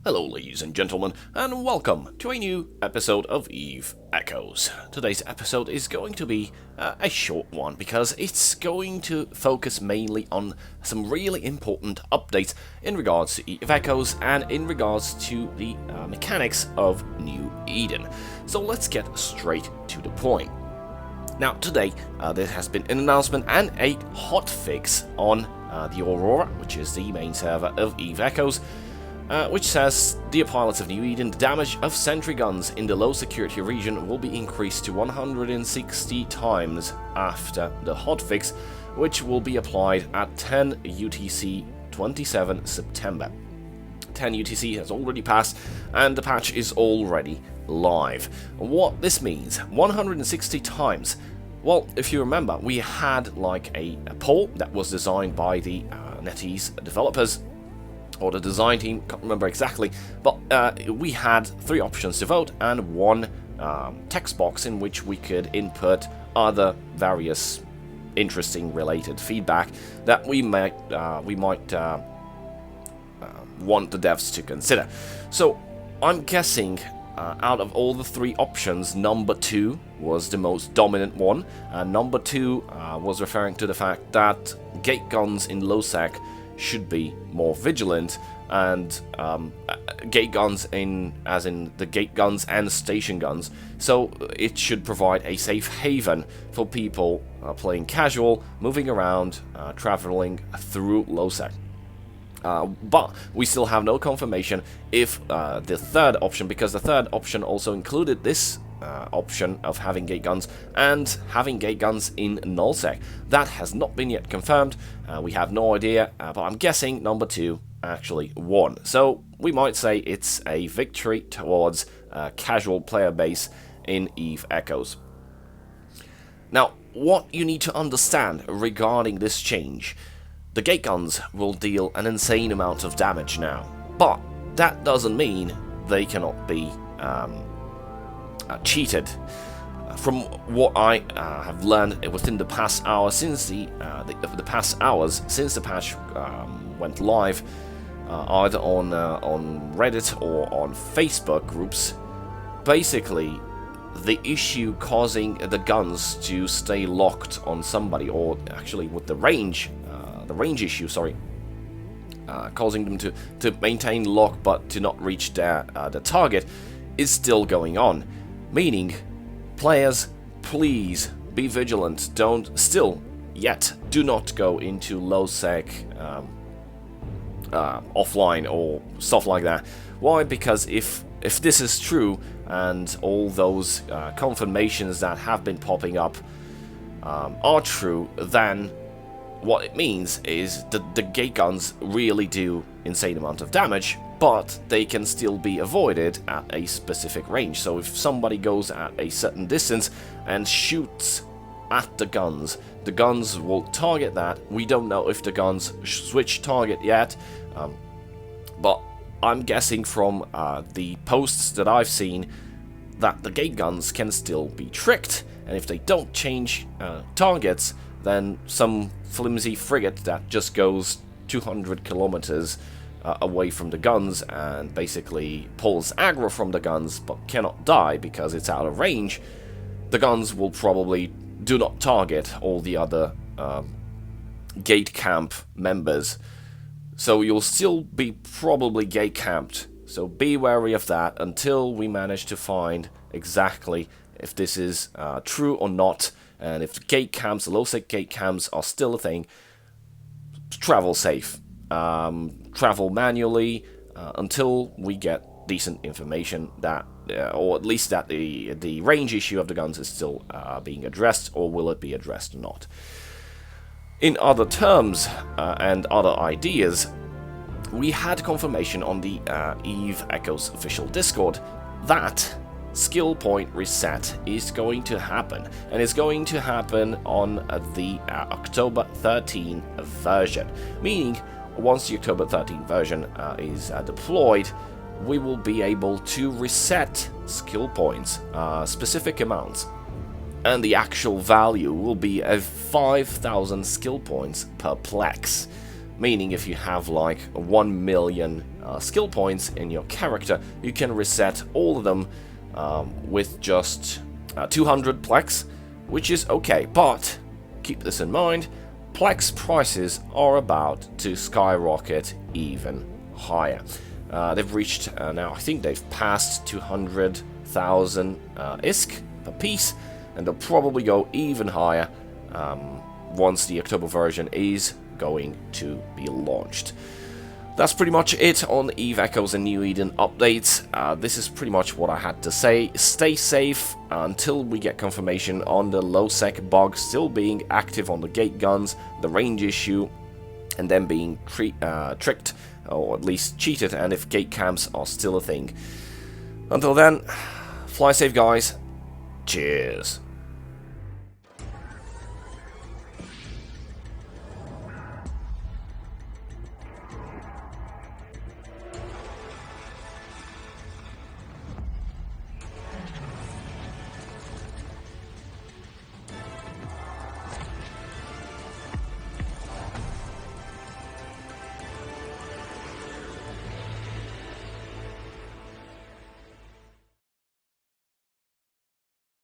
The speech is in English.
Hello ladies and gentlemen, and welcome to a new episode of Eve Echoes. Today's episode is going to be a short one because it's going to focus mainly on some really important updates in regards to Eve Echoes and in regards to the mechanics of New Eden. So let's get straight to the point. Now today there has been an announcement and a hotfix on the Aurora, which is the main server of Eve Echoes, which says, dear pilots of New Eden, the damage of sentry guns in the low security region will be increased to 160 times after the hotfix, which will be applied at 10 UTC 27 September. 10 UTC has already passed and the patch is already live. What this means, 160 times. Well, if you remember, we had like a poll that was designed by the NetEase developers, or the design team, can't remember exactly, but we had 3 options to vote and 1 text box in which we could input other various interesting related feedback that we might want the devs to consider. So I'm guessing out of all the 3 options, number 2 was the most dominant one, and number 2 was referring to the fact that gate guns in LowSec should be more vigilant, and gate guns as in the gate guns and station guns, so it should provide a safe haven for people playing casual, moving around, traveling through LowSec. But we still have no confirmation if the third option, because the third option also included this option of having gate guns and having gate guns in nullsec. That has not been yet confirmed. We have no idea, but I'm guessing number 2 actually won. So we might say it's a victory towards casual player base in Eve Echoes. Now, what you need to understand regarding this change, the gate guns will deal an insane amount of damage now, but that doesn't mean they cannot be cheated. From what I have learned within the past hour since the patch went live, either on Reddit or on Facebook groups, basically the issue causing the guns to stay locked on somebody, or actually with the range issue, causing them to maintain lock but to not reach the target, is still going on. Meaning, players, please be vigilant. Do not go into LowSec offline or stuff like that. Why? Because if this is true and all those confirmations that have been popping up are true, then what it means is that the gate guns really do insane amount of damage, but they can still be avoided at a specific range. So if somebody goes at a certain distance and shoots at the guns will target that. We don't know if the guns switch target yet, but I'm guessing from the posts that I've seen that the gate guns can still be tricked, and if they don't change targets, then some flimsy frigate that just goes 200 kilometers away from the guns and basically pulls aggro from the guns but cannot die because it's out of range, the guns will probably do not target all the other gate camp members. So you'll still be probably gate camped. So be wary of that until we manage to find exactly if this is true or not. And if the gate camps, the LowSec gate camps are still a thing, travel safe. Travel manually until we get decent information that, or at least that the range issue of the guns is still being addressed, or will it be addressed or not. In other terms and other ideas, we had confirmation on the Eve Echoes official Discord that skill point reset is going to happen, and it's going to happen on the October 13 version, meaning once the October 13 version is deployed, we will be able to reset skill points, specific amounts, and the actual value will be 5,000 skill points per Plex, meaning if you have like 1 million skill points in your character, you can reset all of them with just 200 Plex, which is okay, but keep this in mind, Plex prices are about to skyrocket even higher. They've reached, now I think they've passed 200,000 ISK per piece, and they'll probably go even higher once the October version is going to be launched. That's pretty much it on Eve Echoes and New Eden updates. This is pretty much what I had to say. Stay safe until we get confirmation on the LowSec bug still being active on the gate guns, the range issue, and then being tricked, or at least cheated, and if gate camps are still a thing. Until then, fly safe guys. Cheers.